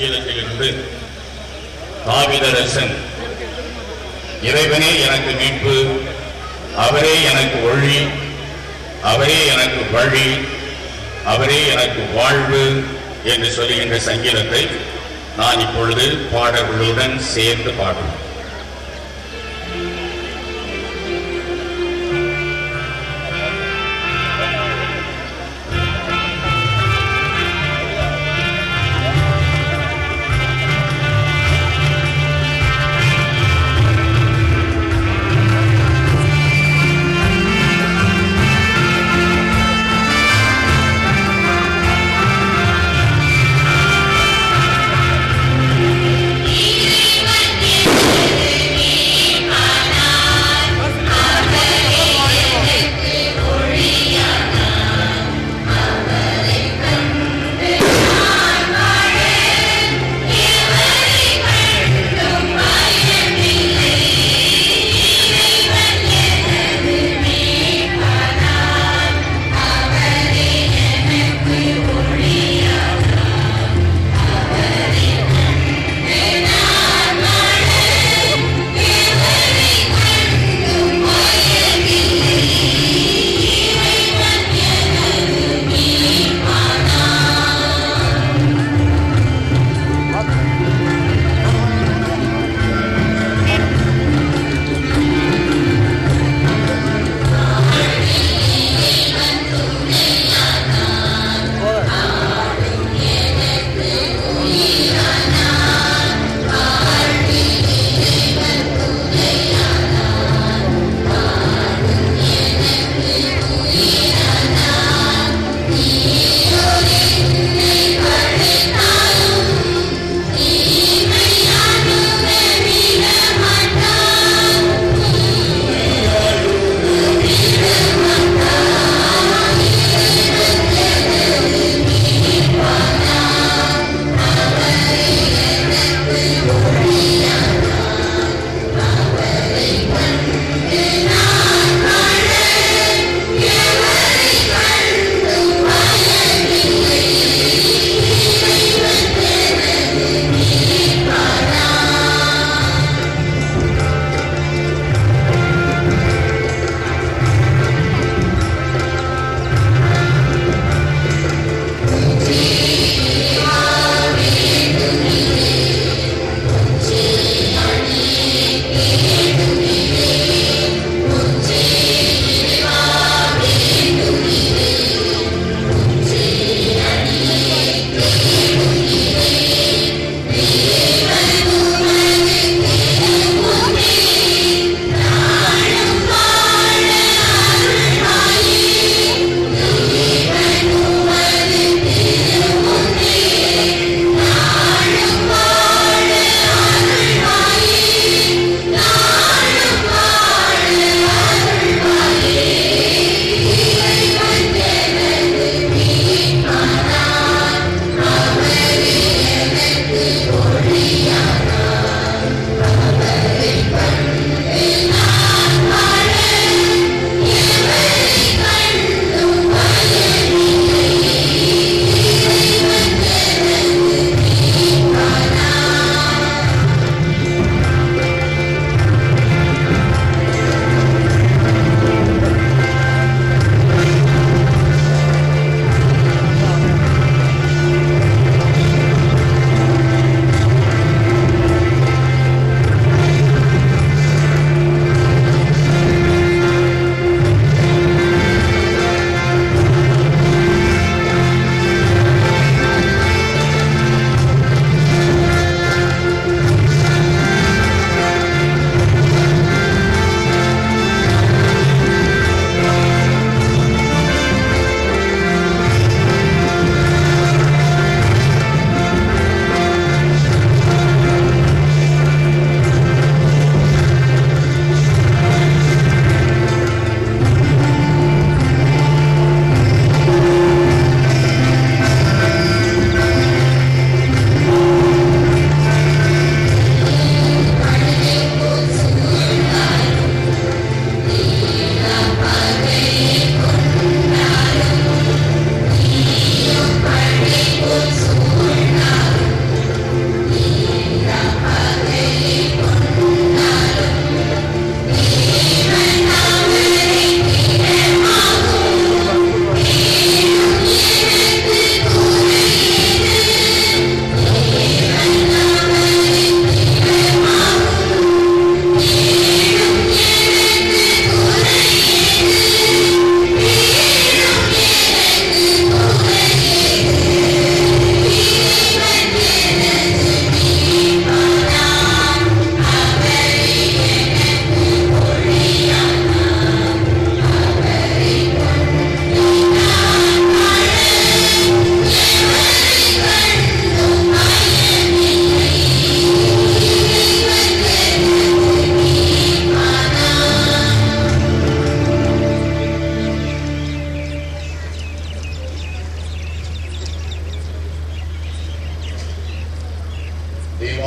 சங்கீதத்திலிருந்து தாவீதரசன், இறைவனே எனக்கு மீட்பு, அவரே எனக்கு ஒளி, அவரே எனக்கு வழி, அவரே எனக்கு வாழ்வு என்று சொல்லுகின்ற சங்கீதத்தை நான் இப்பொழுது பாடல்களுடன் சேர்ந்து பாடுவேன். Yeah.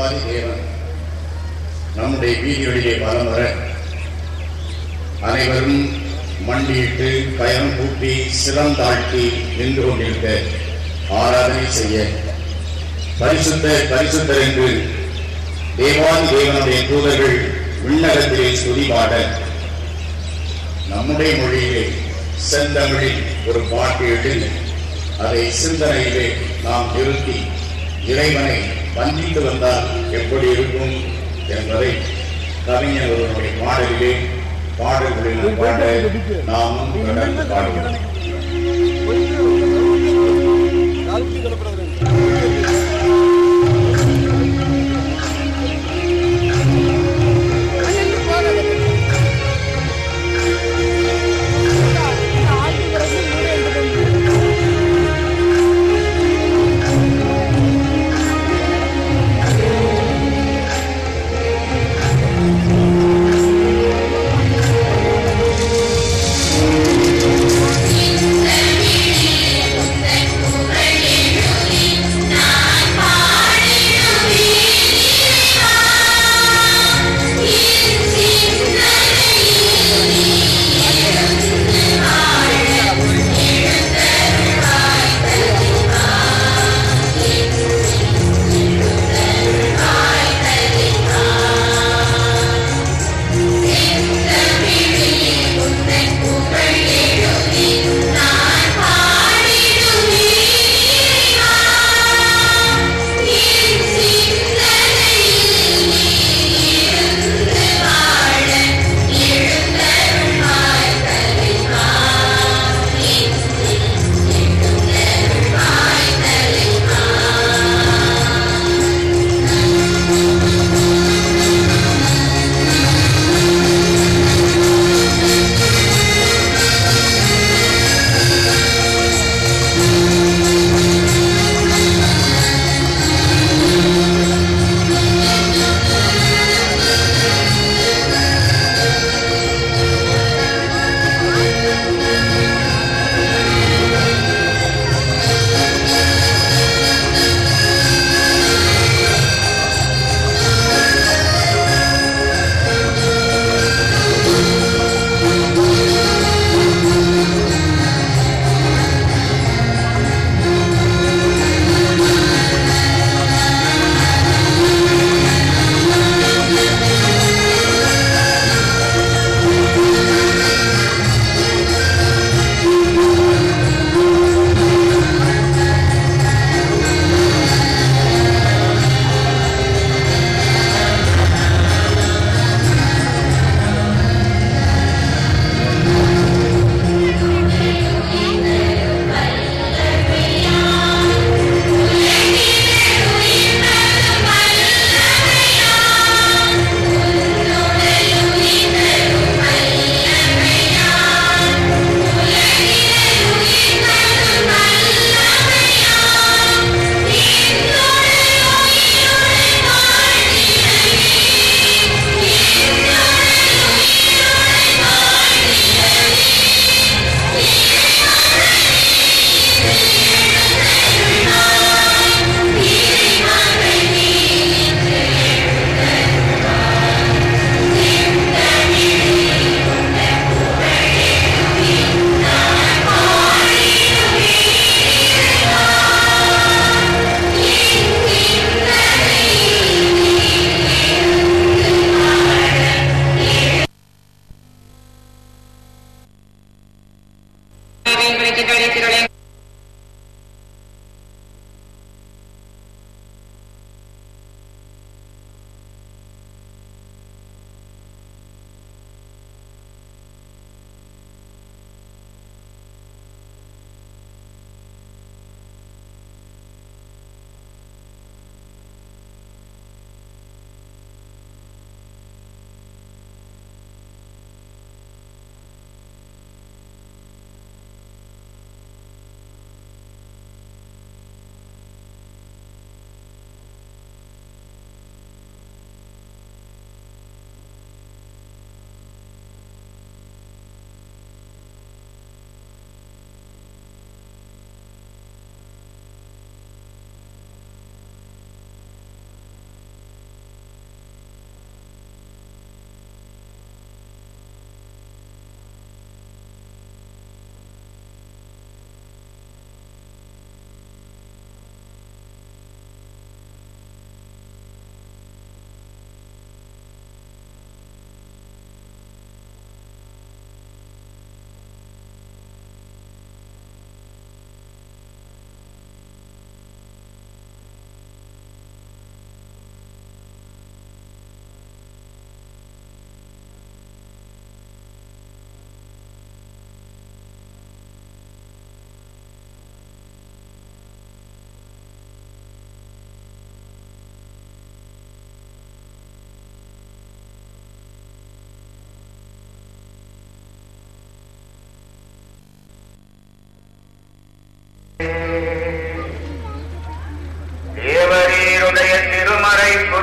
தேவாதி தேவன் நம்முடைய வீதிகளிலே வலம் வர அனைவரும் மண்டியிட்டு கயம் பூட்டி சிறந்தாழ்த்தி நின்று கொண்டிருக்க ஆராதனை செய்ய பரிசுத்தர் பரிசுத்தர் என்று தேவாதி தேவனுடைய தூதர்கள் விண்ணகத்திலே ஸ்துதி பாட நம்முடைய மொழியிலே செந்தமிழில் ஒரு பாட்டு எழுதி அதை சிந்தனையிலே நாம் நிறுத்தி இறைவனை வந்தித்து வந்தால் எப்படி இருக்கும் என்பதை கவிஞர் ஒருவருடைய பாடலிலே பாடல்களில் பாட நாமும் கடந்து பாடுகிறோம். Yeah.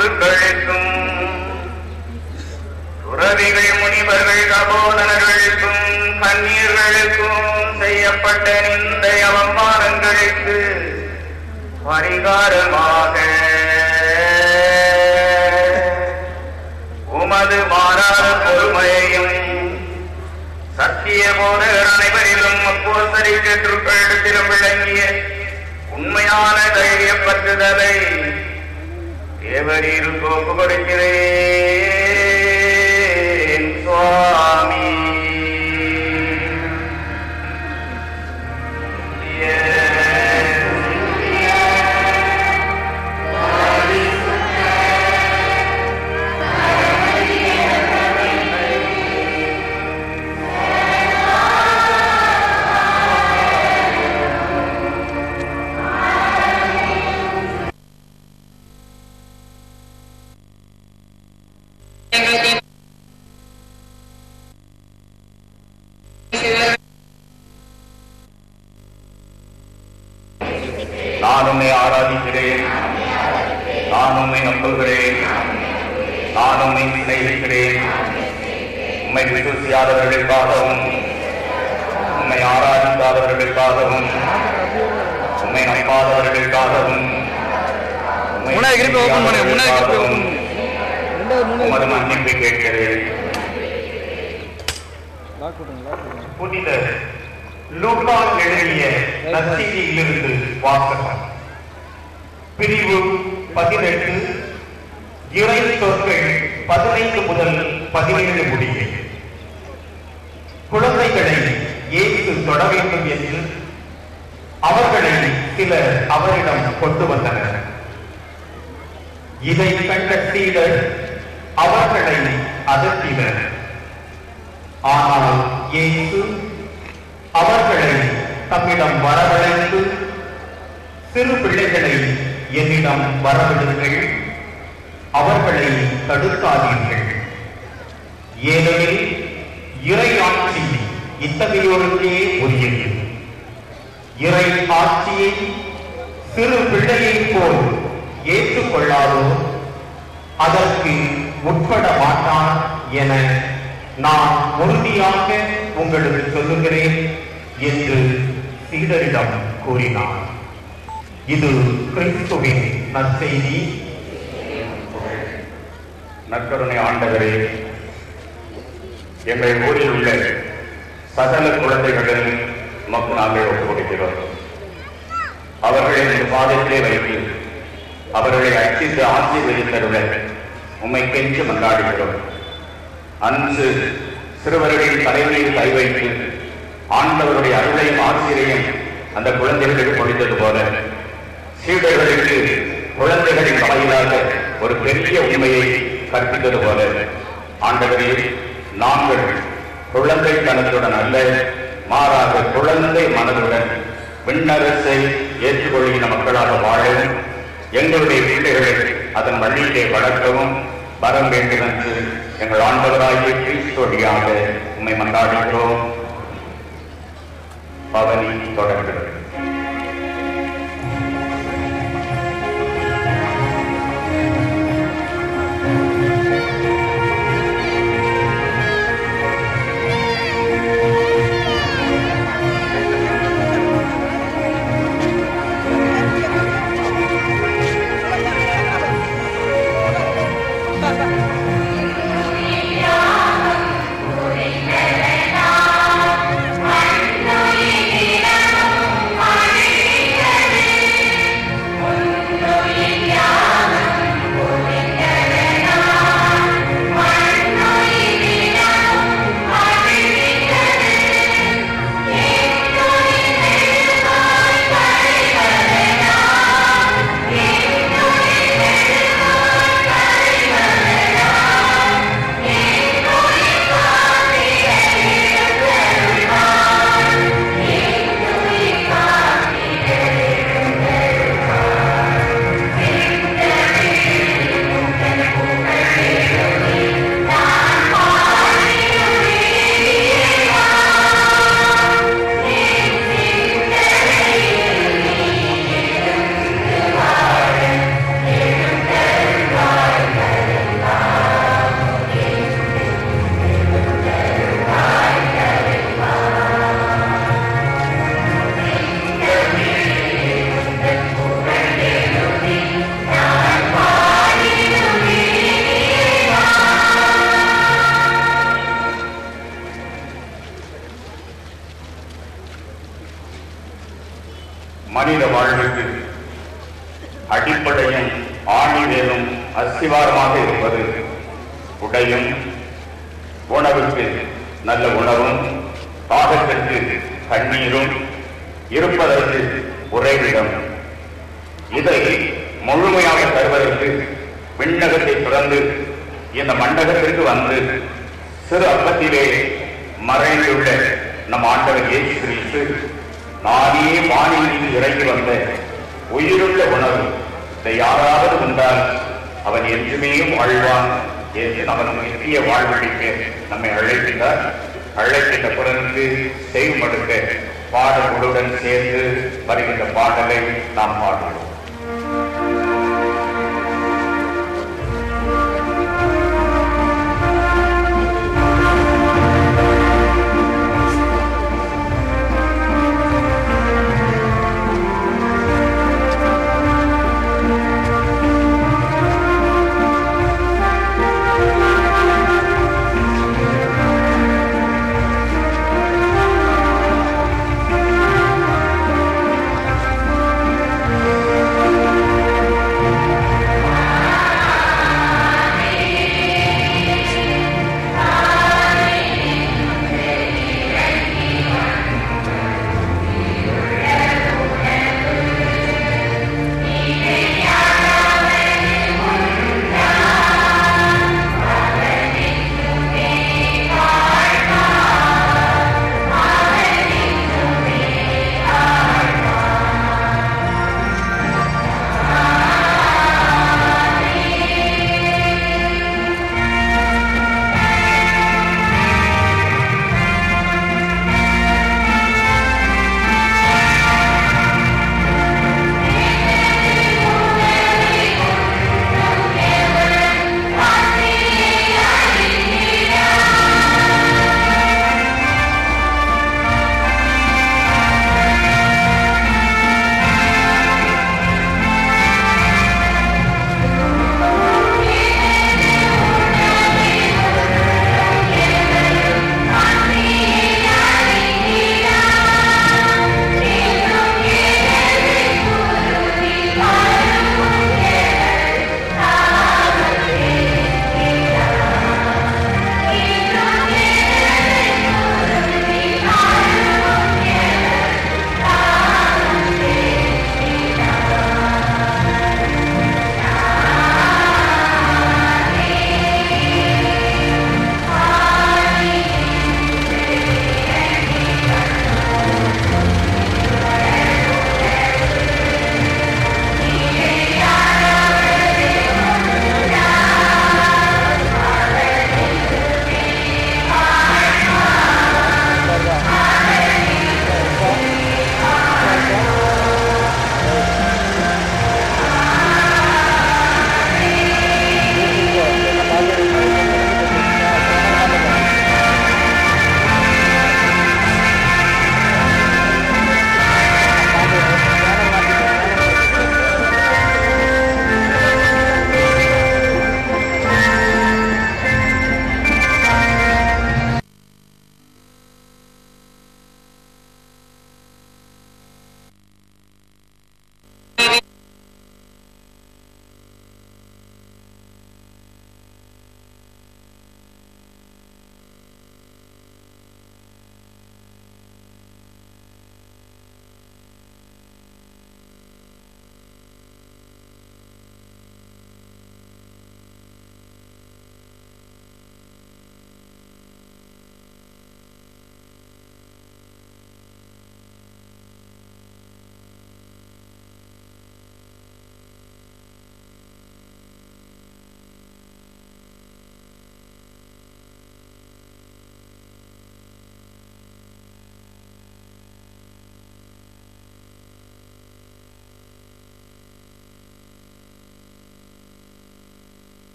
குருக்களுக்கும் துறவிகள் முனிவர்கள் தபோதனர்களுக்கும் கண்ணீர்களுக்கும் செய்யப்பட்ட இந்த அவமானங்களுக்கு பரிகாரமாக உமது மாறாத பொறுமையையும் சத்திய போத அனைவரிலும் அப்போஸ்தலர் திருக்களிடத்திலும் விளங்கிய உண்மையான தைரிய பற்றுதலை தேவரீருக்கு ஒப்புக் கொடுக்கிறேன் சுவாமி. நான் உம்மை ஆராதிக்கிறேன், நான் உம்மை நம்புகிறேன், நான் உம்மை சிநேகிக்கிறேன். உம்மை விசுவாசியாதவர்களுக்காகவும் உம்மை ஆராதிக்காதவர்களுக்காகவும் உம்மை நம்பாதவர்களுக்காகவும் உமது மன்னிப்பை கேட்கிறேன். புனித லூக்கா எழுதிய நற்செய்தியிலிருந்து வாசகம். பிரிவு 18 இறை சொற்கள் 15 முதல் 17 முடிய. குழந்தைகளை இயேசு தொட வேண்டும் என்று அவர்களை சிலர் அவரிடம் கொண்டு வந்தனர். இதை கண்ட சீடர் அவர்களை அதட்டினர். ஆனால் இயேசு அவர்களை தம்மிடம் வரவழைத்து, சிறு பிள்ளைகளை என்னிடம் வரவிடுங்கள், அவர்களை தடுக்காதீர்கள். ஏனெனில் இறை ஆட்சி இத்தகையோருக்கே உரியது. இறை ஆட்சியை சிறு பிள்ளையை போல் ஏற்றுக்கொள்ளாதோ அதற்கு உட்பட மாட்டான் என நான் உறுதியாக உங்களுக்கு சொல்லுகிறேன் என்று சீடரிடம் கூறினார். இது கிறிஸ்துவின் நற்செய்தி. நற்கருணை ஆண்டவரே, எங்கள் ஊரில் உள்ள சகல குழந்தைகளில் நமக்கு நாங்கள் ஒப்புக்கொடுக்கிறோம். அவர்களை இந்த பாதத்திலே வைத்து அவர்களை அச்சித்து ஆசீர்வதித்தருடன் உம்மை கெஞ்சி மன்றாடுகிறோம். அன்று சிறுவர்களின் தலைமையில் கை வைத்து ஆண்டவருடைய அருளையும் ஆசிரியையும் அந்த குழந்தைகளுக்கு பொழிந்தது போல சீடர்களுக்கு குழந்தைகளின் வாயிலாக ஒரு பெரிய உண்மையை கற்பித்தது போல ஆண்டவரே, நாங்கள் குழந்தை தனத்துடன் அல்ல, மாறாக குழந்தை மனதுடன் விண்ணரசை ஏற்றுக்கொள்கிற மக்களாக வாழவும் எங்களுடைய பிள்ளைகளை அதன் வழியிலே வளர்க்கவும் வரம் வேண்டும் என்று எங்கள் ஆண்டவராகிய கிறிஸ்து வழியாக உம்மை மன்றாடுகிறோம். பவனி தொடர்கிறது. Hallelujah. மனித வாழ்வுக்கு அடிப்படையும் ஆணிவேலும் அஸ்திவாரமாக இருப்பது உடையும், உணவுக்கு நல்ல உணவும், தாகத்திற்கு தண்ணீரும், இருப்பதற்கு உறைவிடம். இதை முழுமையாக தருவதற்கு விண்ணகத்தை திறந்து இந்த மண்டகத்திற்கு வந்து சிறு அப்பத்திலே மறைந்துள்ள நம் ஆண்டவர் இயேசு கிறிஸ்து நானே வானிலிருந்து இறங்கி வந்த உயிருள்ள உணவு, இதை யாராவது உண்டால் அவன் என்றுமே வாழ்வான் என்று நமது நித்திய வாழ்வழிக்க நம்மை அழைக்கின்றார். அழைக்கின்ற பிறகு செய்வமடுக்க பாடல்களுடன் சேர்ந்து வருகின்ற பாடலை நாம் பாடுவோம். Thank you.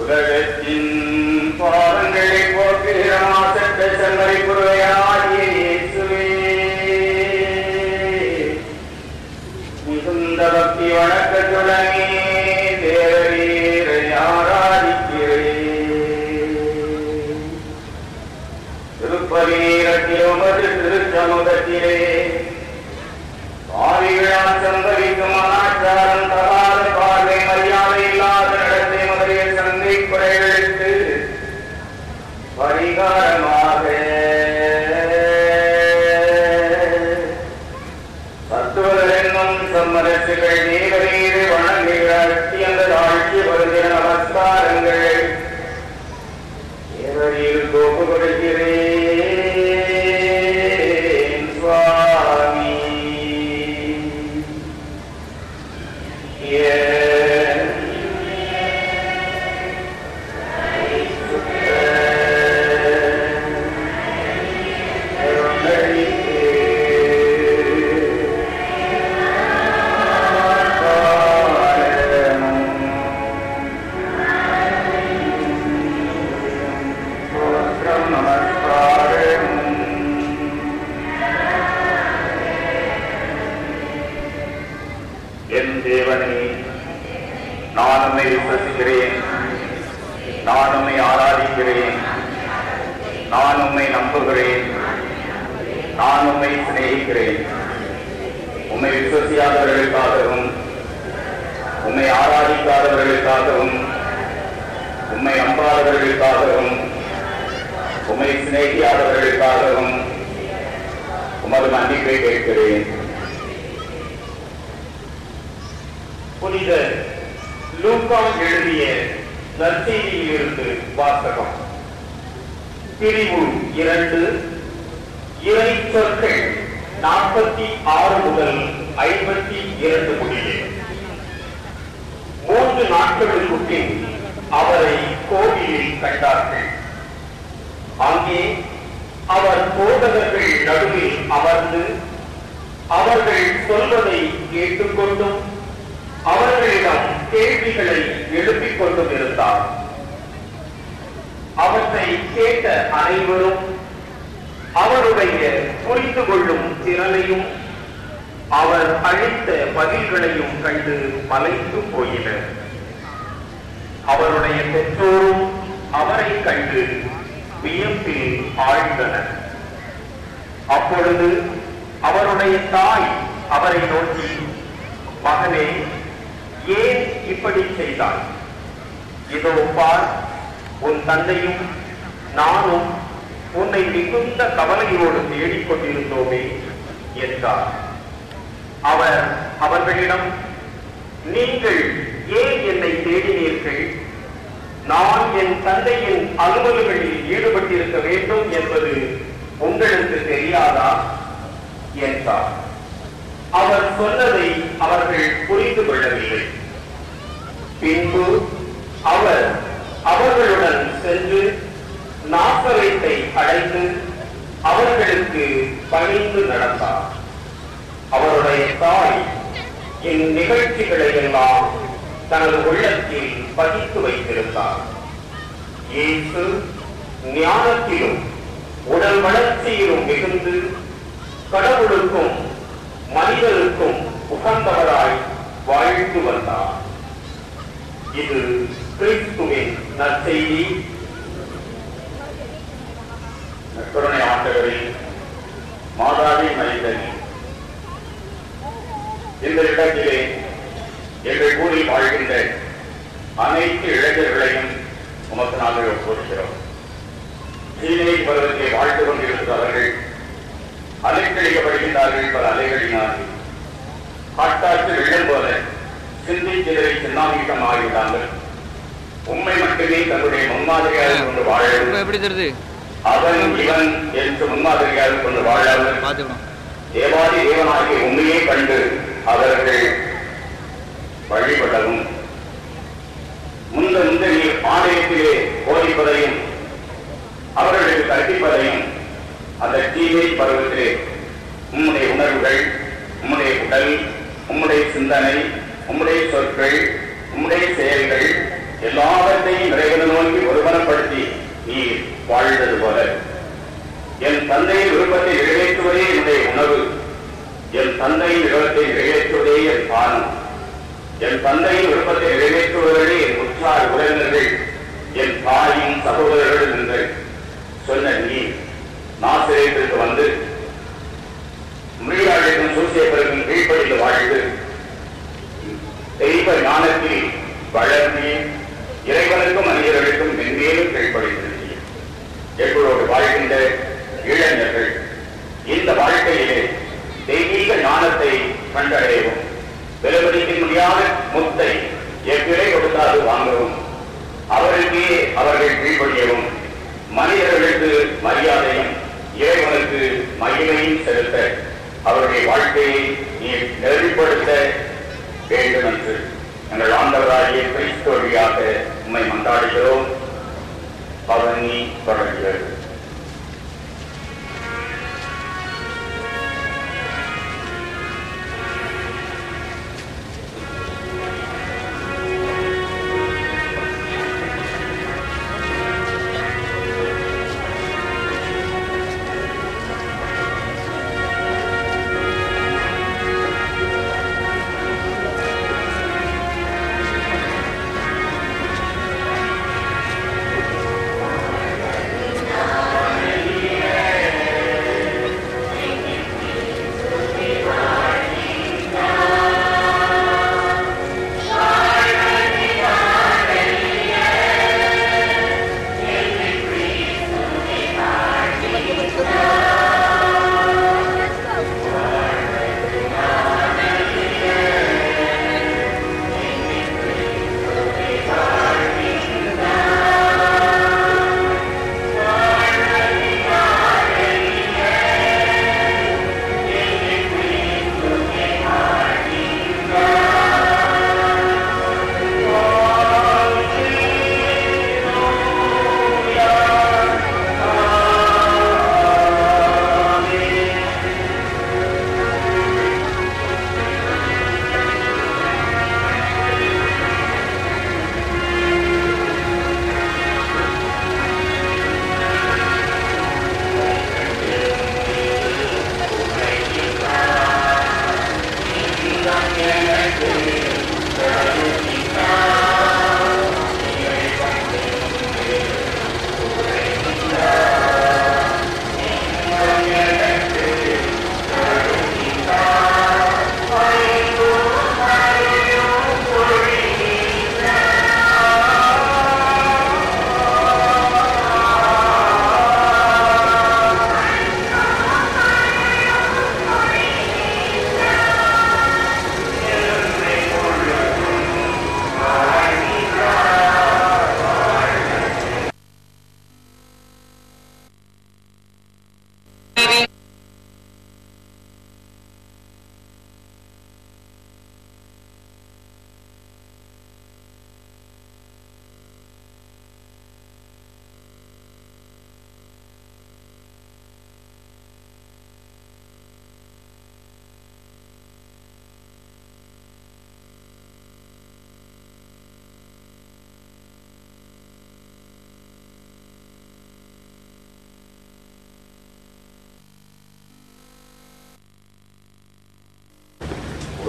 உலகத்தின் பாவங்களை போக்குகிற மாசற்ற செம்மறி குருவையாகிய இயேசுவே, மிகுந்த பக்தி வணக்கத்துடனே தேவரீரை ஆராதிக்கிறேன். திருப்பதி நீரத்தில் உமது திருச்சமுகத்திலே பாவிகளால் சம்பவிக்கும் அனாச்சாரம், தகாத பார்வை, மரியாதை இல்லாத நடத்தை முதலிய சந்தை குறைகளுக்கு பரிகாரமாக தத்துவர்கள் என்னும் சம்மரசுகள் நீரீரை வணங்குகிற அத்தியந்த தாழ்ச்சி வருகிற நமஸ்காரங்கள் தேவரீர் கோப்பு கொடுக்கிறேன் சுவாமி. என் தேவனே, நான் உம்மை விசுவசிக்கிறேன், நான் உம்மை ஆராதிக்கிறேன், நான் உம்மை நம்புகிறேன், நான் உம்மை சிநேகிக்கிறேன். உம்மை விசுவசியாதவர்களுக்காகவும், உம்மை ஆராதிக்காதவர்களுக்காகவும், உம்மை நம்பாதவர்களுக்காகவும், உம்மை சிநேகியாதவர்களுக்காகவும் உமது மன்னிப்பை கேட்கிறேன். புனித லூக்கா எழுதிய நற்செய்தியிலிருந்து வாசகம். பிரிவு 2, இறை சொற்கள் 46 முதல் 52 முடிய. 3 நாட்களுக்கு பின் அவரை கோவிலில் கண்டார்கள். அங்கே அவர் போதகர்கள் நடுவில் அமர்ந்து அவர்கள் சொல்வதை கேட்டுக்கொண்டும் அவர்களிடம் கேள்விகளை எழுப்பிக் கொண்டும் இருந்தார். அவற்றை கேட்ட அனைவரும் அவருடைய புரிந்து கொள்ளும் திறனையும் அவர் அளித்த பதில்களையும் கண்டு மலைத்து போயினர். அவருடைய பெற்றோரும் அவரை கண்டு வியப்பில் ஆழ்ந்தனர். அப்பொழுது அவருடைய தாய் அவரை நோக்கி, மகனே, ஏன் இப்படி செய்தாய்? இதோ பார், உன் தந்தையும் நானும் உன்னை மிகுந்த கவலையோடு தேடிக்கொண்டிருந்தோமே என்றார். அவர் அவர்களிடம், நீங்கள் ஏன் என்னை தேடினீர்கள்? நான் என் தந்தையின் அலுவல்களில் ஈடுபட்டிருக்க வேண்டும் என்பது உங்களுக்கு தெரியாதா என்றார். அவர் சொன்னதை அவர்கள் புரிந்து கொள்ளவில்லை. பின்பு அவர் அவர்களுடன் சென்று நாசரேத்தை அழைத்து அவர்களுக்கு பணிந்து நடந்தார். அவருடைய தாய் இந்நிகழ்ச்சிகளை எல்லாம் தனது உள்ளத்தில் பதித்து வைத்திருந்தார். இயேசு ஞானத்திலும் உடல் வளர்ச்சியிலும் மிகுந்து கடவுளுக்கும் மனிதருக்கும் உகந்தவராய் வாழ்ந்து வந்தார். இது கிறிஸ்துவின் நற்செய்தி. நற்கருணை ஆண்டவரின் மாதாவி மனிதன், இந்த இடத்திலே எங்கள் ஊரில் வாழ்கின்ற அனைத்து இளைஞர்களையும் உமக்கு நாங்கள் ஒப்புக்கொள்கிறோம். சீனை பருவத்தை வாழ்ந்து கொண்டிருக்கிறார்கள், அலைக்கழிக்கப்படுகின்றார்கள். பல அலைகளினால் காட்டாற்று வெள்ளம் போல சிந்திச்சிதறி சின்னாமிக்கம் ஆகிவிட்டார்கள். உண்மை மட்டுமே தன்னுடைய முன்மாதிரியாக கொண்டு வாழ, அவன் இவன் என்று முன்மாதிரியாக கொண்டு வாழாமல் தேவாதி தேவனாகிய உண்மையை கண்டு அவர்கள் வழிபடவும், முந்த நீர் ஆலயத்திலே போதிப்பதையும் அவர்களுக்கு கற்பிப்பதையும் அந்த தீமை பருவத்திலே உம்முடைய உணர்வுகள், உம்முடைய உடல், உம்முடைய சிந்தனை, உம்முடைய சொற்கள், உம்முடைய செயல்கள் எல்லாவற்றையும் இறைவனை நோக்கி ஒருமனப்படுத்தி நீ வாழ்ந்தது போல என் தந்தையின் விருப்பத்தை நிறைவேற்றுவதே என்னுடைய உணவு, என் தந்தையின் விருப்பத்தை நிறைவேற்றுவதே என் பானம், என் தந்தையின் விருப்பத்தை நிறைவேற்றுவதே என் உற்றார் உறவினர்கள், என் தாயின் சகோதரர்கள் என்று சொன்ன நீ நாசரேத்திற்கு வந்து முறியாளுக்கும் சூசியப்பருக்கும் கீழ்ப்படிந்து வாழ்ந்து தெய்வ ஞானத்தில் வளர்ந்து இறைவனுக்கும் மனிதர்களுக்கும் மென்மேலும் கீழ்ப்படிந்து எங்களோடு வாழ்கின்ற இளைஞர்கள் இந்த வாழ்க்கையிலே தெய்வீக ஞானத்தை கண்டடையவும், விலைமதிக்க முடியாத முத்தை எவ்விலை கொடுத்தாது வாங்கவும், அவருக்கே அவர்கள் கீழ்ப்படியவும், மனிதர்களுக்கு மரியாதையும் இறைவனுக்கு மகிமையும் செலுத்த அவருடைய வாழ்க்கையை நீ நெறிப்படுத்த வேண்டும் என்று எங்கள் ஆண்டவராகிய கிறிஸ்து வழியாக உம்மை மன்றாடுகிறோம். பவனி தொடர்கிறது.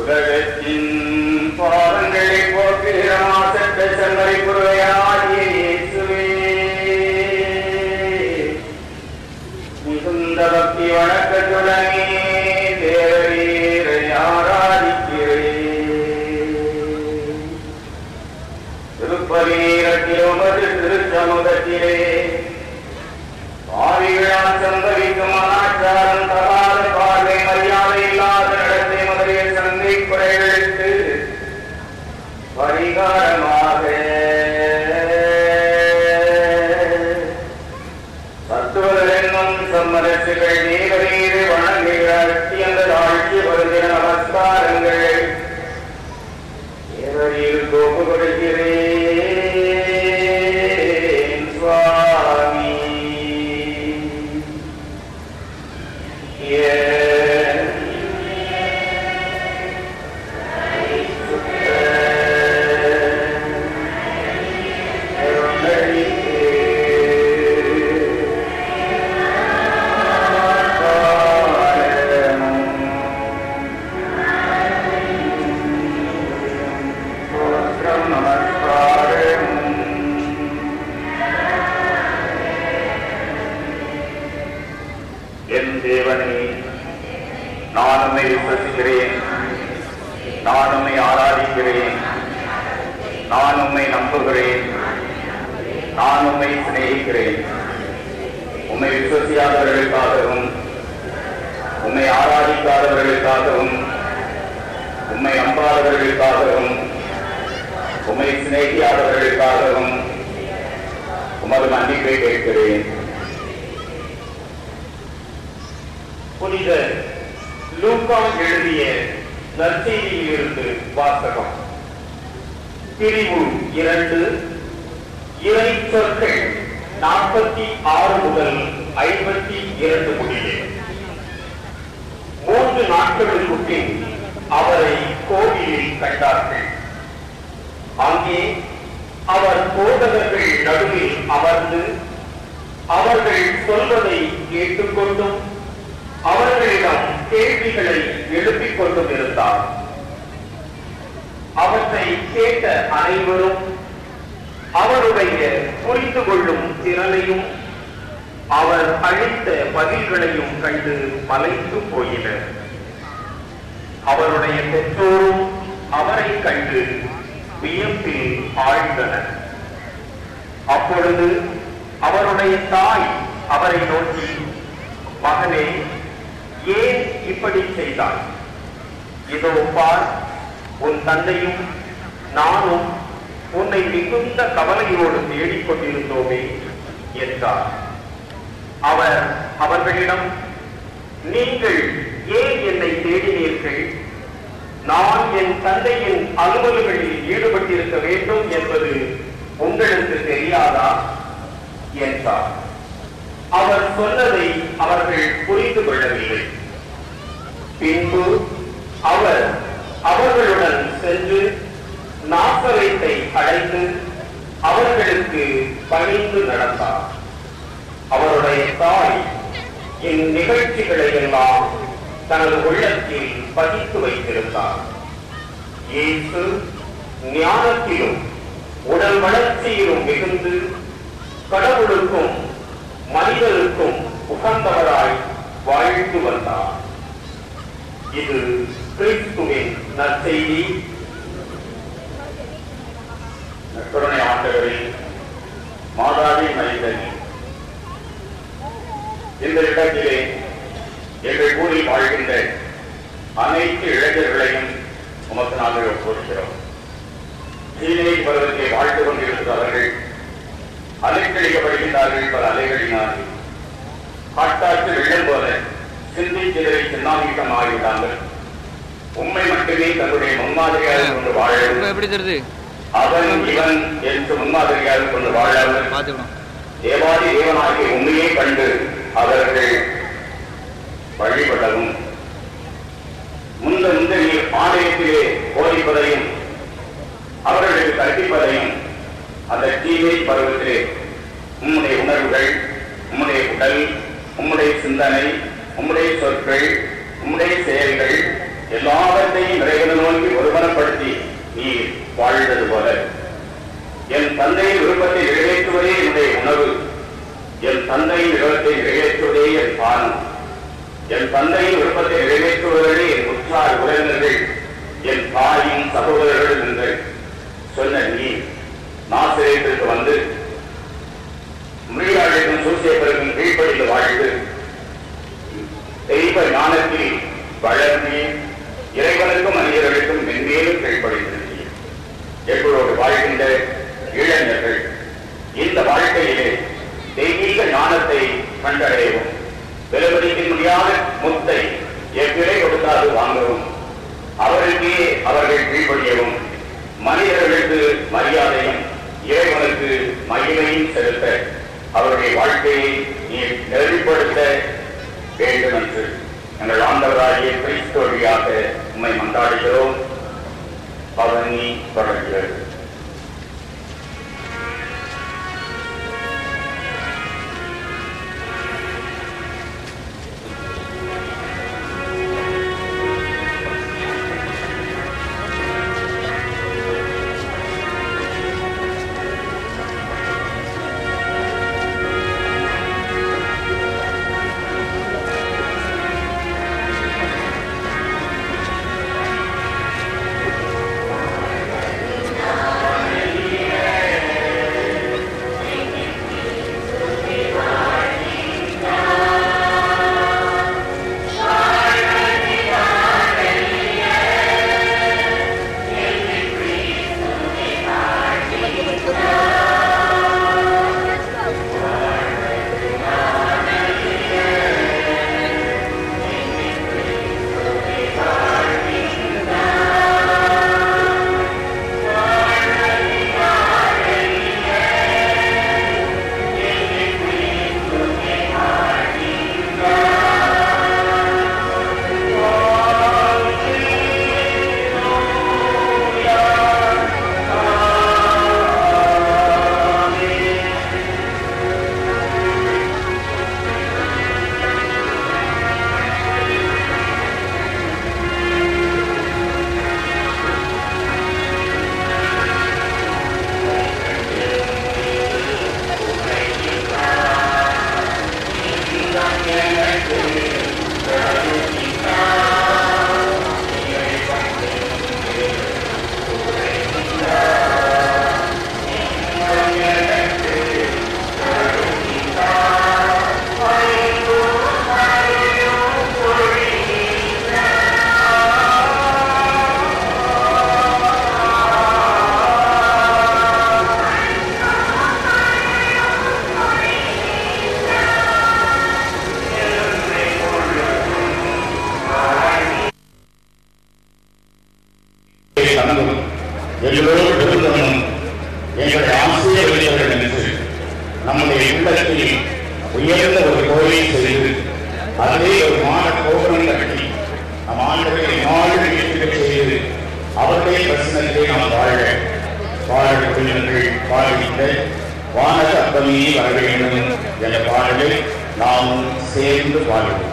உலகத்தின் பாவங்களை போக்குகிற மாசற்ற செம்மறி குருவையாகிய இயேசுவே, மிகுந்த பக்தி வணக்கத்துடனே தேவரீரை ஆராதிக்கிறேன். திருப்பதி நீரத்தில் உமது திருச்சமுகத்திலே பாவிகளால் சம்பவிக்கும் அனாச்சாரம், தகாத பார்வை, மரியாதை இல்லாத நடத்தை முதலிய சந்தை குறைகளுக்கு பரிகாரமாக சத்துவர்கள் என்னும் சம்மரசுகள் நீவரீரை வணங்குகிற அத்தியந்த ஆட்சி வருகிற நமஸ்காரங்கள் தேவரீர் கோப்பு கொடுக்கிறேன். சுவாமி என் தேவனே, நான் உம்மை விசுவசிக்கிறேன், நான் உம்மை ஆராதிக்கிறேன், நான் உம்மை நம்புகிறேன், நான் உம்மை சிநேகிக்கிறேன். உம்மை விசுவசியாதவர்களுக்காகவும், உம்மை ஆராதிக்காதவர்களுக்காகவும், உம்மை நம்பாதவர்களுக்காகவும், உம்மை சிநேகியாதவர்களுக்காகவும் உமது மன்னிப்பை கேட்கிறேன். புனித லூக்கா எழுதிய நற்செய்தியிலிருந்து வாசகம். பிரிவு 2, இறை சொற்கள் 46 முதல் 52 முடிய. 3 நாட்களுக்கு பின் அவரை கோவிலில் கண்டார்கள். அங்கே அவர் போதகர்கள் நடுவில் அமர்ந்து அவர்கள் சொல்வதை கேட்டுக்கொண்டும் அவர்களிடம் கேள்விகளை எழுப்பிக் கொண்டும் இருந்தார். அவற்றை கேட்ட அனைவரும் அவருடைய புரிந்து கொள்ளும் திறனையும் அவர் அளித்த பதில்களையும் கண்டு மலைத்து போயினர். அவருடைய பெற்றோரும் அவரை கண்டு வியப்பில் ஆழ்ந்தனர். அப்பொழுது அவருடைய தாய் அவரை நோக்கி, மகனே, ஏன் இப்படி செய்தாய்? இதோ பார், உன் தந்தையும் நானும் உன்னை மிகுந்த கவலையோடு தேடிக்கொண்டிருந்தோமே என்றார். அவர் அவர்களிடம், நீங்கள் ஏன் என்னை தேடினீர்கள்? நான் என் தந்தையின் அலுவல்களில் ஈடுபட்டிருக்க வேண்டும் என்பது உங்களுக்கு தெரியாதா என்றார். அவர் சொன்னதை அவர்கள் புரிந்து கொள்ளவில்லை. பின்பு அவர் அவர்களுடன் சென்று நாசரேத்தை அடைந்து அவர்களுக்கு பணிந்து நடந்தார். அவருடைய தாய் இந்நிகழ்ச்சிகளை எல்லாம் தனது உள்ளத்தில் பதித்து வைத்திருந்தார். இயேசு ஞானத்திலும் உடல் வளர்ச்சியிலும் மிகுந்து கடவுளுக்கும் மனிதருக்கும் உகந்தவராய் வாழ்ந்து வந்தார். இது கிறிஸ்துவின் நற்செய்தி. நற்கருணை ஆண்டவரில் மாதாவி மைந்தனி, இந்த இடத்திலே எங்கள் ஊரில் வாழ்கின்ற அனைத்து இளைஞர்களையும் உமக்கு நாங்கள் ஒப்புக்கொள்கிறோம். சீனை பருவத்தை வாழ்ந்து கொண்டிருந்த அவர்கள் அலைக்கழிக்கப்படுகின்றார்கள். பல அலைகளினால் காட்டாற்று வெள்ளம் போல சிந்தி சிதறி சின்னாமிக்கம் ஆகிவிட்டார்கள். உண்மை மட்டுமே தன்னுடைய முன்மாதிரியாக கொண்டு வாழ, அவன் இவன் என்று முன்மாதிரியாக கொண்டு வாழாமல் தேவாதி தேவனாகிய உண்மையை கண்டு அவர்கள் வழிபடவும், முந்தைய ஆலயத்திலே போதிப்பதையும் அவர்களுக்கு கற்பிப்பதையும் அந்த தீமை பருவத்திலே உம்முடைய உணர்வுகள், உம்முடைய உடல், உம்முடைய சிந்தனை, உம்முடைய சொற்கள், உம்முடைய செயல்கள் எல்லாவற்றையும் இறைவனை நோக்கி ஒருமனப்படுத்தி நீ வாழ்ந்தது போல என் தந்தையின் விருப்பத்தை நிறைவேற்றுவதே என்னுடைய உணவு, என் தந்தையின் விருப்பத்தை நிறைவேற்றுவதே என் பானம், என் தந்தையின் விருப்பத்தை நிறைவேற்றுவதே என் உற்றார் உறவினர்கள், என் தாயின் சகோதரர்கள் என்று சொன்ன நீ நாசரேத்திற்கு வந்து மொழியாளர்களும் சூசியப்பருக்கும் கீழ்ப்படிந்து வாழ்ந்து தெய்வ ஞானத்தில் வளர்ந்து இறைவனுக்கும் மனிதர்களுக்கும் மென்மேலும் கீழ்ப்படிந்து எங்களோடு வாழ்கின்ற இளைஞர்கள் இந்த வாழ்க்கையிலே தெய்வீக ஞானத்தை கண்டடையவும், விலைமதிக்க முடியாத முத்தை எவ்விலை கொடுத்தாது வாங்கவும், அவருக்கே அவர்கள் கீழ்ப்படியவும், மனிதர்களுக்கு மரியாதையும் இறைவனுக்கு மகிமையும் செலுத்த அவருடைய வாழ்க்கையை நீ நெறிப்படுத்த வேண்டும் என்று எங்கள் ஆண்டவராகிய கிறிஸ்து வழியாக உம்மை மன்றாடுகிறோம். பவனி தொடர்கிறது. அதே ஒரு மான கோபுரம் கட்டி நம் ஆண்டவரை நாடு வீட்டுகள் செய்து அவருடைய பிரசனத்தை நாம் வாழக்கூடியவர்கள் பாடுகின்ற வானக அப்பமே வர வேண்டும் என்ற பாடலை நாமும் சேர்ந்து பாடுவோம்.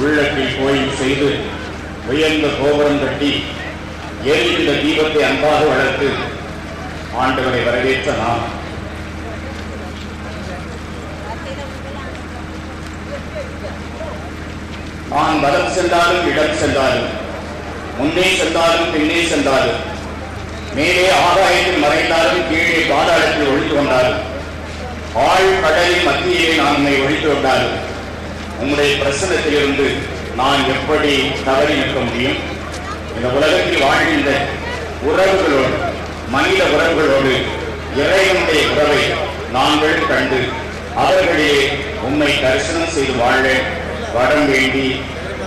உள்ளத்தில் கோயில் செய்து உயர்ந்த கோபுரம் கட்டி எரிந்த தீபத்தை அன்பாக வளர்த்து ஆண்டவரை வரவேற்ற நாம் நான் வலம் சென்றாலும் இடம் சென்றாலும் முன்னே சென்றாலும் பின்னே சென்றாலும் மேலே ஆகாயத்தில் மறைந்தாலும் கீழே பாதாளத்தில் ஒழித்து கொண்டாலும் ஆழ் கடலின் மத்தியிலே நான் உன்னை ஒழித்து கொண்டாலும் உங்களுடைய பிரசனத்திலிருந்து நான் எப்படி தவறி நிற்க முடியும்? இந்த உலகத்தில் வாழ்கின்ற உறவுகளோடு மனித உறவுகளோடு இறைவனுடைய உறவை நாங்கள் கண்டு அவர்களிலே உண்மை தரிசனம் செய்து வாழ வரம் வேண்டி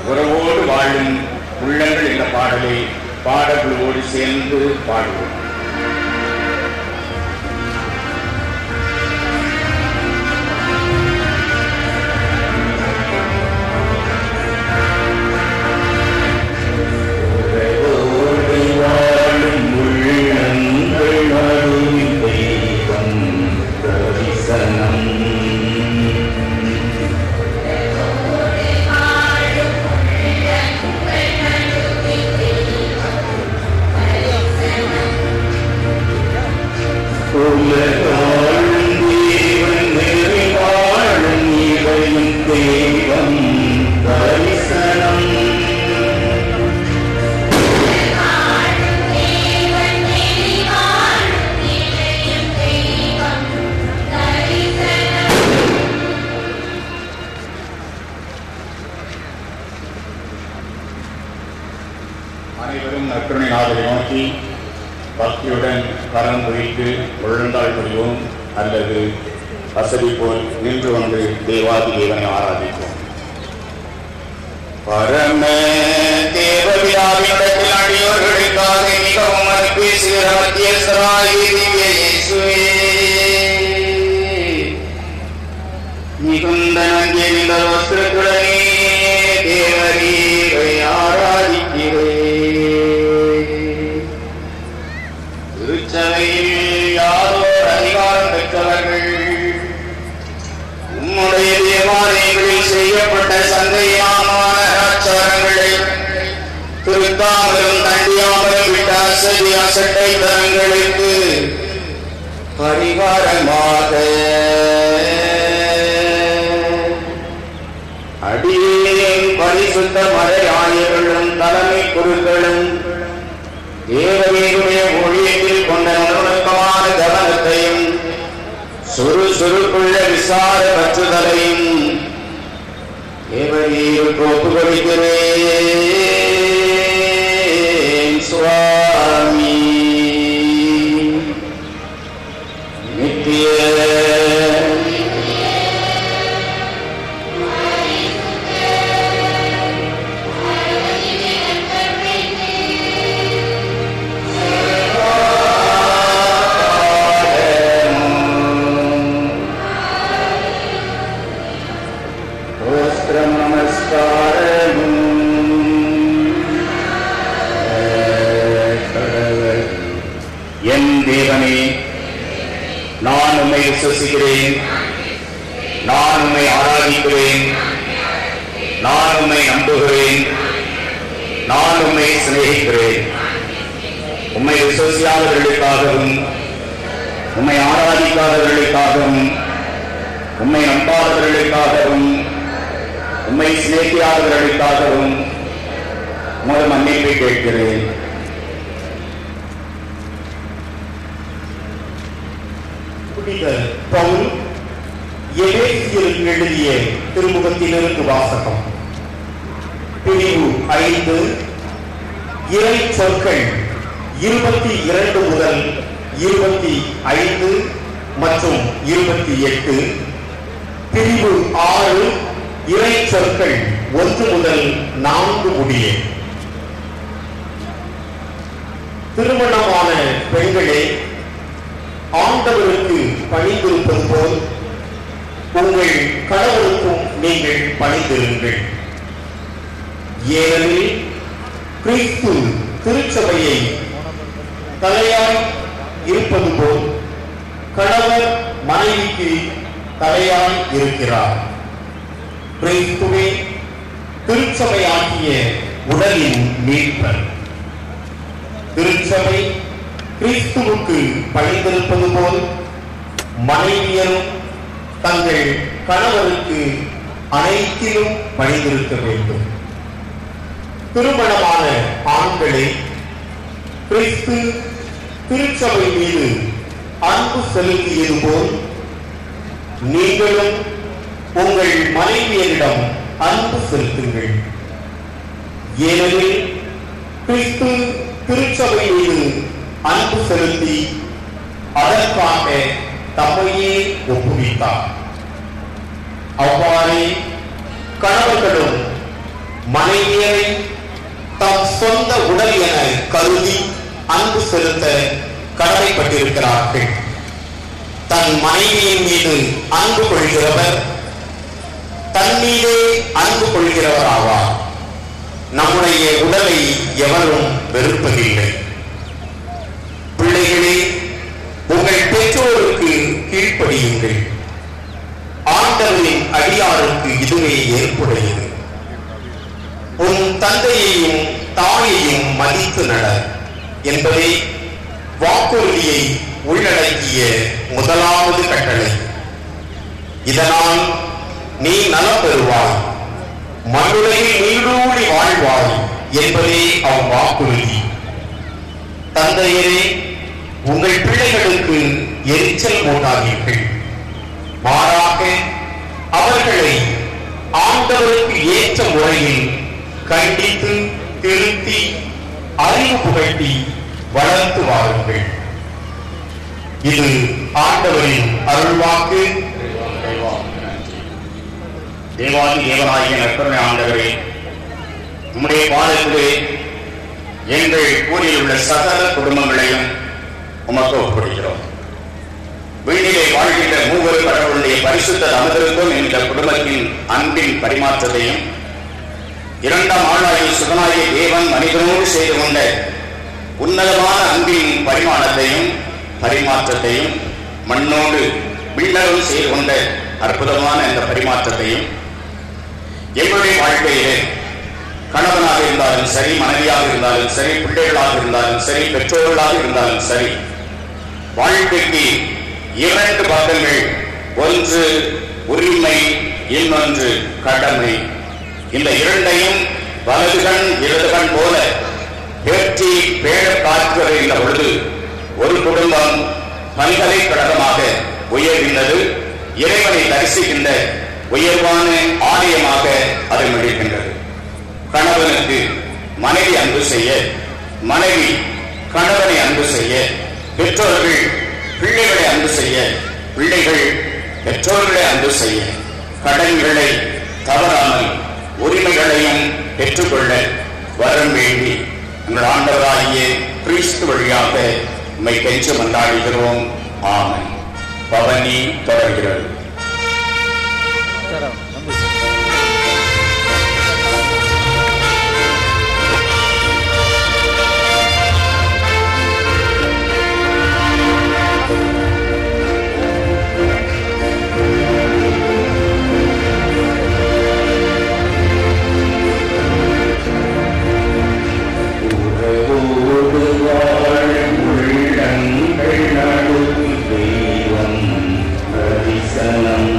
உறவோடு வாழும் உள்ளங்கள் என்ற பாடலை பாடல்களோடு சேர்ந்து பாடுவோம். குருநாதரை நோக்கி பக்தியுடன் கரம் குறித்து முழந்தாள் புரிவோம் அல்லது வசதி போல் நின்று வந்து தேவாதி தேவனை ஆராதிப்போம். பரம தேவவிழாவினிடத்தில் அடியோர்களுக்காக மிகவும் அர்ப்பீசுகிற மத்தியஸ்தராகிய திவ்ய இயேசுவே, மிகுந்த நங்கிய வஸ்திரத்துடனே தேவரீரை ஆராதிக்கிறேன். திருச்சபையில் யாரோர் அதிகாரம் பெற்றவர்கள் உம்முடைய தேவாலயங்களில் செய்யப்பட்ட சந்தையான ஆச்சாரங்களை திருத்தாமலும் தண்டியாமலும் விட்ட அசதி அசட்டை தரங்களுக்கு பரிகாரமாக அடியேன் பரிசுத்த மறை ஆயர்களும் தலைமை குருக்களும் தேவரீருடைய ஊழியத்தில் கொண்ட நுணுக்கமான கவனத்தையும் சுறுசுறுப்புள்ள விசார பற்றுதலையும் தேவரீருக்கு ஒப்புக்கொடுக்கிறேன் சுவாமி. நித்திய என் தேவனே, நான் உம்மை விசுவசிக்கிறேன், நான் உம்மை ஆராதிக்கிறேன், நான் உம்மை நம்புகிறேன், நான் உம்மை சிநேகிக்கிறேன். உம்மை விசுவசியாதவர்களுக்காகவும் உம்மை ஆராதிக்காதவர்களுக்காகவும் உம்மை நம்பாதவர்களுக்காகவும் உம்மை சிநேகியாதவர்களுக்காகவும் உமது மன்னிப்பை கேட்கிறேன். பவுல் எபேசியருக்கு எழுதிய திருமுகத்திலிருந்து வாசகம். பிரிவு 5, இறை சொற்கள் 22 முதல் 25 மற்றும் 28. பிரிவு 6, இறை சொற்கள் 1 முதல் 4 முடிய. திருமணமான பெண்களே, ஆண்டவருக்கு பணிந்திருப்பது போல் உங்கள் கணவருக்கும் நீங்கள் பணிந்திருங்கள். ஏனெனில் கிறிஸ்து திருச்சபையை தலையாய் இருப்பது போல் கணவர் மனைவிக்கு தலையாய் இருக்கிறார். கிறிஸ்துவே திருச்சபையாகிய உடலின் மீட்பர். திருச்சபை கிறிஸ்துவுக்கு பணிந்திருப்பது போல் மனைவியரும் தங்கள் கணவருக்கு அனைத்திலும் பணிந்திருக்க வேண்டும். திருமணமான ஆண்களே, கிறிஸ்து திருச்சபை மீது அன்பு செலுத்தியது போல் நீங்களும் உங்கள் மனைவியரிடம் அன்பு செலுத்துங்கள். ஏனெனில் கிறிஸ்து திருச்சபை மீது அன்பு செலுத்தி அதற்காக தம்மையே ஒப்புவித்தார். அவ்வாறே கணவர்களும் மனைவியரை தம் சொந்த உடல் என கருதி அன்பு செலுத்த கடமைப்பட்டிருக்கிறார்கள். தன் மனைவியின் மீது அன்பு கொள்கிறவர் தன் மீதே அன்பு கொள்கிறவர் ஆவார். நம்முடைய உடலை எவரும் வெறுப்பதில்லை. பிள்ளைகளே, உங்கள் பெற்றோருக்கு கீழ்ப்படியுங்கள். ஆண்டவரின் அடியாருக்கு இதுவே ஏற்புடையது. உன் தந்தையையும் தாயையும் மதித்து நட என்பதே வாக்குறுதியை உள்ளடக்கிய முதலாவது கட்டளை. இதனால் நீ நலம் பெறுவாய், மண்ணுலகில் நீடூழி வாழ்வாய் என்பதே அவ்வாக்குறுதி. தந்தையரே, உங்கள் பிள்ளைகளுக்கு எரிச்சல் மூட்டாதீர்கள். மாறாக அவர்களை ஆண்டவருக்கு ஏற்ற முறையில் கண்டித்து திருத்தி அறிவு புகட்டி வளர்த்து வாருங்கள். இது ஆண்டவரின் அருள்வாக்கு. தேவாதி தேவனாகிய நற்பெருமை ஆண்டவரே, உம்முடைய பாதத்திலே எங்கள் ஊரில் உள்ள சகல குடும்பங்களையும் உமக்கு ஒப்புக்கொடுக்கிறோம். வீட்டிலே வாழ்கின்ற மூவரு கடவுளுடைய பரிசுத்த அமர்ந்திருக்கும் என்ற குடும்பத்தின் அன்பின் பரிமாற்றத்தையும், இரண்டாம் ஆளாகிய சுகனாகிய தேவன் மனிதனோடு செய்து கொண்ட உன்னதமான அன்பின் பரிமாற்றத்தையும் மண்ணோடு விண்ணரும் செய்து கொண்ட அற்புதமான இந்த பரிமாற்றத்தையும் எங்களுடைய வாழ்க்கையிலே கணவனாக இருந்தாலும் சரி, மனைவியாக இருந்தாலும் சரி, பிள்ளைகளாக இருந்தாலும் சரி, பெற்றோர்களாக இருந்தாலும் சரி, வாழ்க்கைக்கு இரண்டு பக்கங்கள், ஒன்று உரிமை, இன்னொன்று கடமை. இந்த இரண்டையும் வலது கண் இடது கண் போல பேற்றி பேழ காத்து வருகின்ற பொழுது ஒரு குடும்பம் பல்கலைக்கழகமாக உயர்கின்றது. இறைவனை தரிசிக்கின்ற உயர்வான ஆலயமாக அது முடிக்கின்றது. கணவனுக்கு மனைவி அன்பு செய்ய, மனைவி கணவனை அன்பு செய்ய, பெற்றோர்கள் பிள்ளைகளை அன்பு செய்ய, பிள்ளைகள் பெற்றோர்களை அன்பு செய்ய, கடன்களை தவறாமல் உரிமைகளையும் பெற்றுக்கொள்ள வரம் வேண்டி உங்கள் ஆண்டவராகிய கிறிஸ்து வழியாக உம்மை கெஞ்ச மன்றாடுகிறோம். ஆமென். பவனி தொடர்கிறது. தெய்வம் தரிசனம்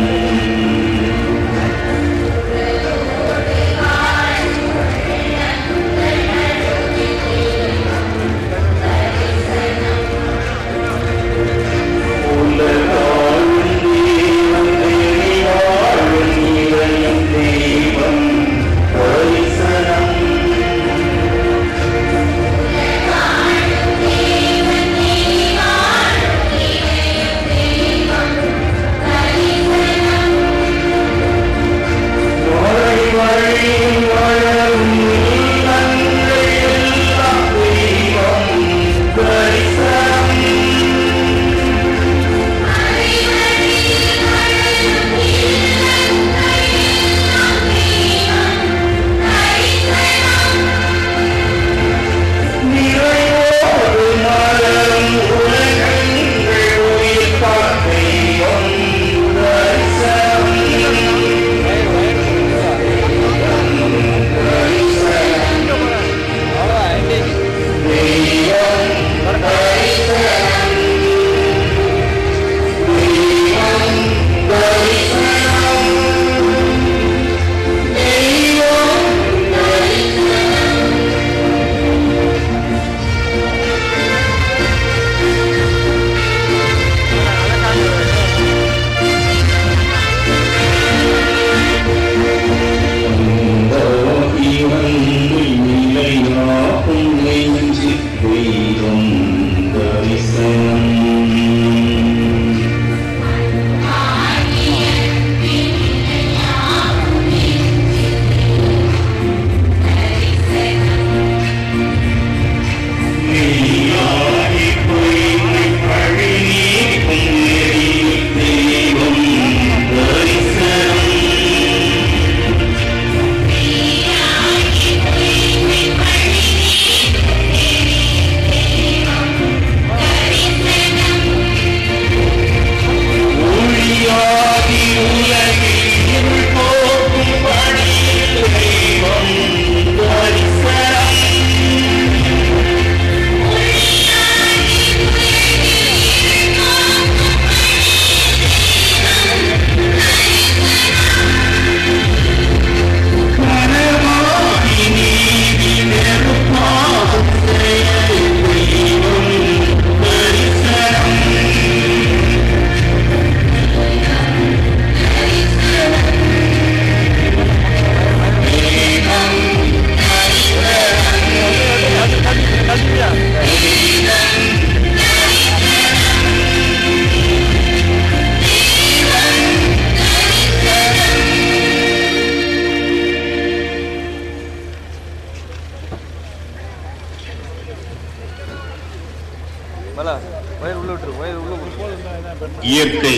இயற்கை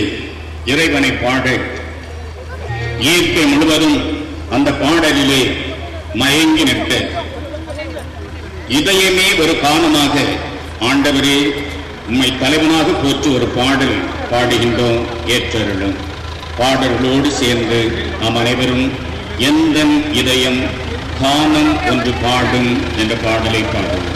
இறைவனை பாட இயற்கை முழுவதும் அந்த பாடலிலே மயங்கி நிற்க இதயமே ஒரு காரணமாக ஆண்டவரே உம்மை தலைவனாக போற்று ஒரு பாடல் பாடுகின்றோம். ஏற்றருளும். பாடல்களோடு சேர்ந்து நாம் அனைவரும் எந்த இதயம் கானம் ஒன்று பாடும் என்ற பாடலை பாடுவோம்.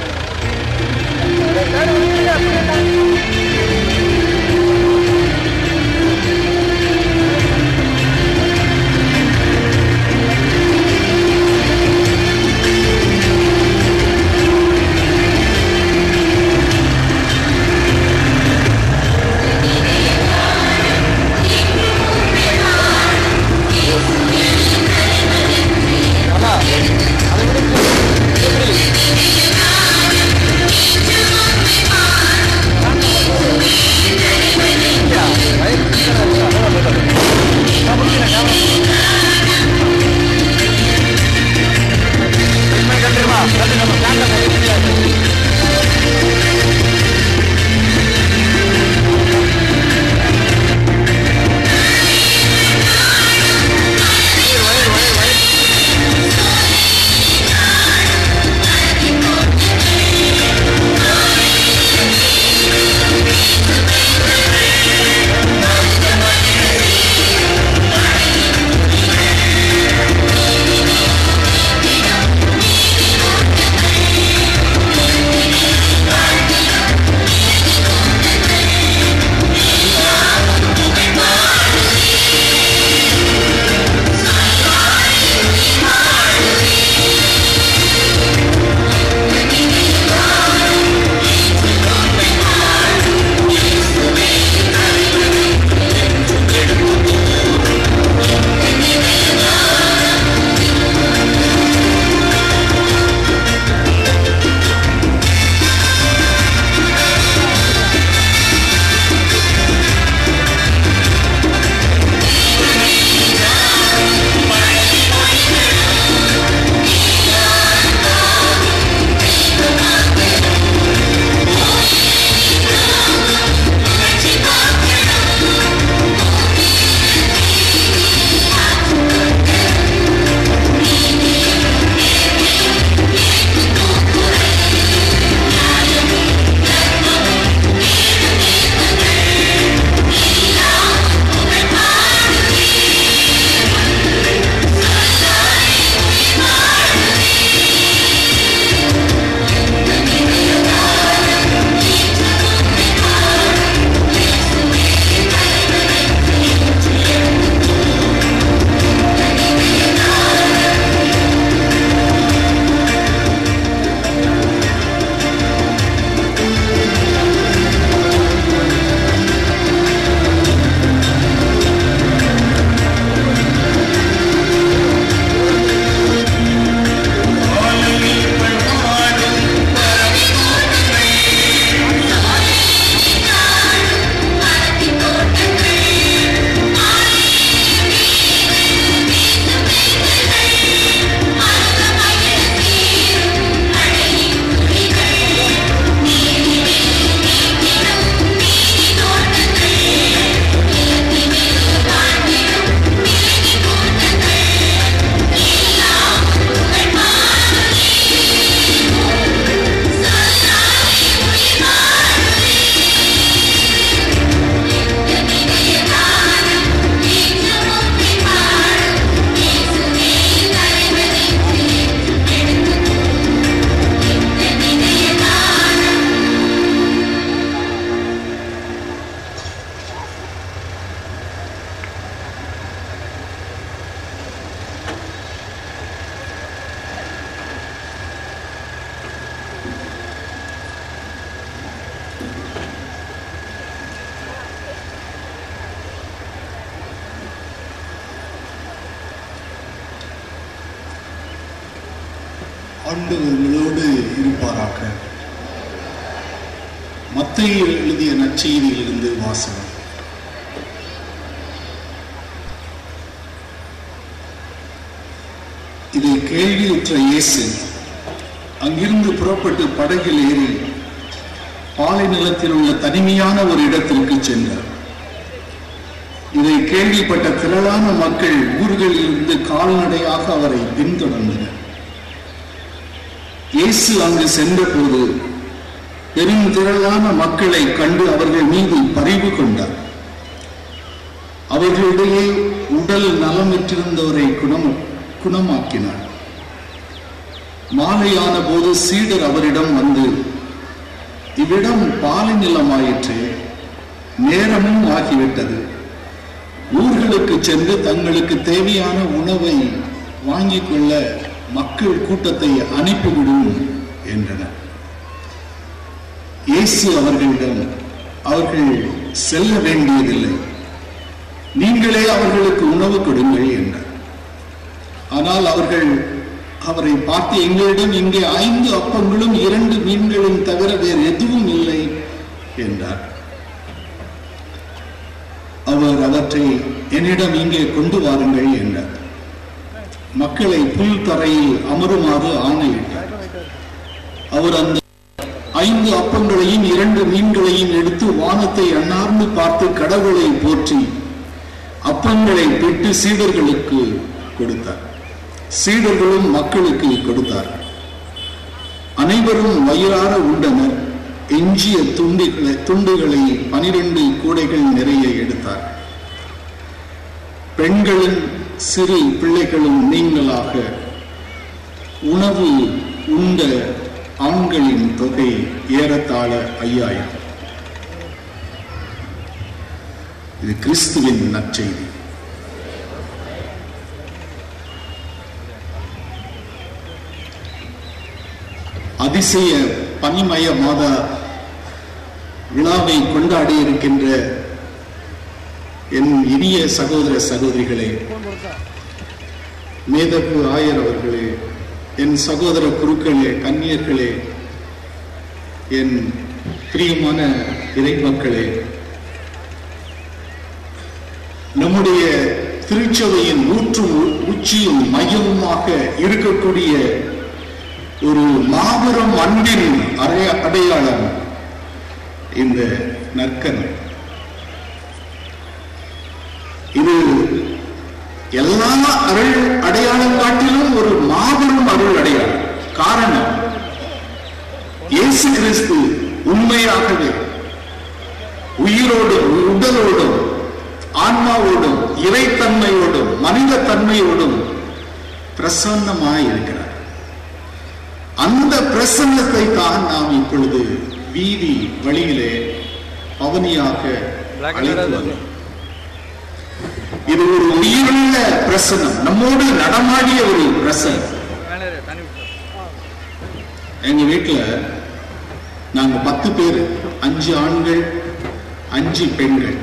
ஆண்டவர் உங்களோடு இருப்பாராக. மத்தேயு எழுதிய நற்செய்தியிலிருந்து வாசகம். இதை கேள்வியுற்ற இயேசு அங்கிருந்து புறப்பட்டு படகில் ஏறி பாலை நிலத்தில் உள்ள தனிமையான ஒரு இடத்திற்கு சென்றார். இதை கேள்விப்பட்ட திரளான மக்கள் ஊர்களில் இருந்து கால்நடையாக அவரை பின்தொடர்ந்தனர். இயேசு அங்கு சென்றபோது பெருந்திரளான மக்களை கண்டு அவர்கள் மீது பரிவு கொண்டார். அவர்களிடையே உடல் நலமற்றிருந்தவரை குணமாக்கினார். மாலையான போது சீடர் அவரிடம் வந்து, இவ்விடம் பாலை நிலமாயிற்று, நேரமும் ஆகிவிட்டது, ஊர்களுக்கு சென்று தங்களுக்கு தேவையான உணவை வாங்கிக் கொள்ள மக்கள் கூட்டத்தை அனுப்பிவிடும் என்றனர். இயேசு அவர்களிடம், அவர்கள் செல்ல வேண்டியதில்லை, நீங்களே அவர்களுக்கு உணவு கொடுங்கள் என்றார். ஆனால் அவர்கள் அவரை பார்த்து, எங்களிடம் இங்கே 5 அப்பங்களும் 2 மீன்களும் தவிர வேறு எதுவும் இல்லை என்றார். அவர் அவற்றை என்னிடம் இங்கே கொண்டு வாருங்கள் என்றார். மக்களை புல் தரையில் அமருமாறு ஆணையிட்டார். அவர் அந்த 5 அப்பங்களையும் 2 மீன்களையும் எடுத்து வானத்தை அண்ணார்ந்து பார்த்து கடவுளை போற்றி அப்பங்களை பிட்டு சீடர்களுக்கு கொடுத்தார். சீடர்களும் மக்களுக்கு கொடுத்தார். அனைவரும் வயிறார உண்டனர். எஞ்சிய துண்டுகளை 12 கூடைகள் நிறைய எடுத்தார். பெண்களும் சிறு பிள்ளைகளும் நீங்களாக உணவு உண்ட ஆண்களின் தொகை ஏறத்தாழ 5000. இது கிறிஸ்துவின் நற்செய்தி. அதிசய பனிமய மாத விழாவை கொண்டாடி இருக்கின்ற என் இனிய சகோதர சகோதரிகளே, மேதகு ஆயர் அவர்களே, என் சகோதர குருக்களே, கன்னியர்களே, என் பிரியமான இறைமக்களே, நம்முடைய திருச்சபையின் ஊற்றும் உச்சியும் மையமுமாக இருக்கக்கூடிய ஒரு மாபெரும் அன்பின் அடையாளம் இந்த நற்கருணை. இது எல்லா அருள் அடையாளம் காட்டிலும் ஒரு மாபெரும் அருள் அடையாளம். காரணம், இயேசு கிறிஸ்து உண்மையாகவே உயிரோடும் உடலோடும் ஆன்மாவோடும் இறைத்தன்மையோடும் மனித தன்மையோடும் பிரசன்னமாய் இருக்கிறார். அந்த பிரசன்னத்தை தான் நாம் இப்பொழுது வீதி வழியிலே பவனியாக அழைத்து வந்தோம். இது ஒரு உயிருள்ள பிரசன்னம், நம்மோடு நடமாடிய ஒரு பிரசன்னம். எங்க வீட்டுல நாங்க 10 பேர், 5 ஆண்கள் 5 பெண்கள்.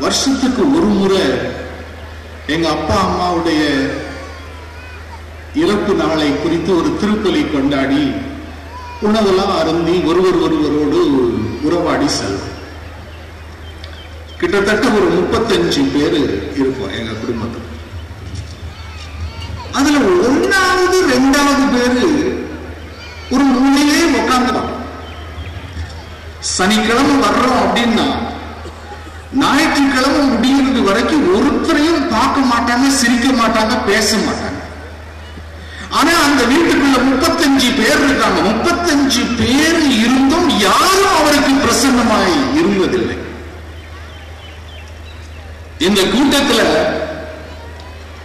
வருஷத்துக்கு ஒரு முறை எங்க அப்பா அம்மாவுடைய இறப்பு நாளை குறித்து ஒரு திருப்பலி கொண்டாடி உணவெல்லாம் அருந்தி ஒருவரோடு உறவாடி செல்வோம். கிட்டத்தட்ட ஒரு 35 பேர் இருப்போம் எங்க குடும்பத்தில். அதுல 1வது 2வது பேரு ஒரு மூலையிலே உட்கார்ந்துடும். சனிக்கிழமை வர்றோம் அப்படின்னா ஞாயிற்றுக்கிழமை முடிகிறது வரைக்கும் ஒருத்தரையும் பார்க்க மாட்டாங்க, சிரிக்க மாட்டாங்க, பேச மாட்டாங்க. ஆனா அந்த வீட்டுக்குள்ள 35 பேர் இருக்காங்க. 35 பேர் இருந்தும் யாரும் அவருக்கு பிரசன்னமாய் இருந்ததில்லை. இந்த கூட்டத்துல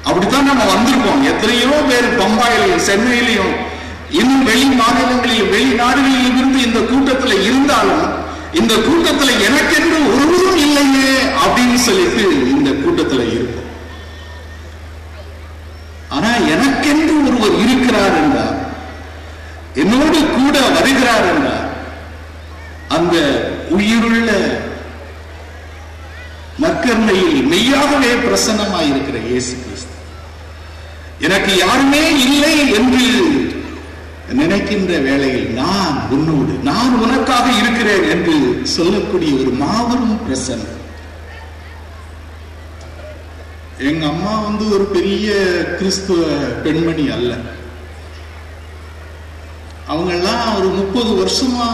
அப்படித்தான் நம்ம வந்திருப்போம். எத்தனையோ பேர் பம்பாயிலையும் சென்னையிலையும் இன்னும் வெளி மாநிலங்களிலும் வெளிநாடுகளிலும் இருந்து இந்த கூட்டத்துல இருந்தாலும் இந்த கூட்டத்துல எனக்கென்று ஒருவரும் இல்லையே அப்படின்னு சொல்லிட்டு இந்த கூட்டத்துல இருப்போம். ஆனா எனக்கென்று ஒருவர் இருக்கிறார் என்றார், என்னோடு கூட வருகிறார் என்றார், அந்த உயிருள்ள நற்கருணையில் மெய்யாகவே பிரசன்னமாயிருக்கிற இயேசு கிறிஸ்து எனக்கு யாருமே இல்லை என்று நினைக்கின்ற வேளையில் நான் உன்னோடு, நான் உனக்காக இருக்கிறேன் என்று சொல்லக்கூடிய ஒரு மாபெரும் பிரசன்னம். எங்க அம்மா ஒரு பெரிய கிறிஸ்துவ பெண்மணி அல்ல. அவங்க எல்லாம் ஒரு 30 வருஷமா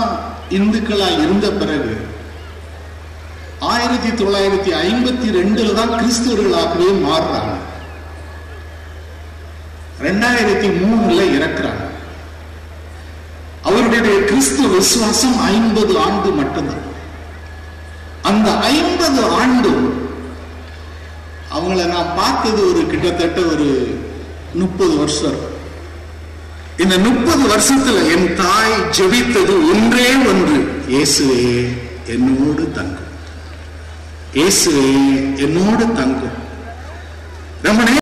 இந்துக்களா இருந்த பிறகு 1952 தான் கிறிஸ்தவர்களாகவே மாறுறாங்க. 2003 இறக்குறாங்க. அவருடைய கிறிஸ்துவ விசுவாசம் 50 ஆண்டு மட்டும்தான். அந்த 50 ஆண்டும் அவங்கள நான் பார்த்தது கிட்டத்தட்ட 30 வருஷம். இந்த 30 வருஷத்துல என் தாய் ஜெபித்தது ஒன்றே ஒன்று, இயேசுவே என்னோடு தங்கும், இயேசுவே என்னோடு தங்கும். ரொம்ப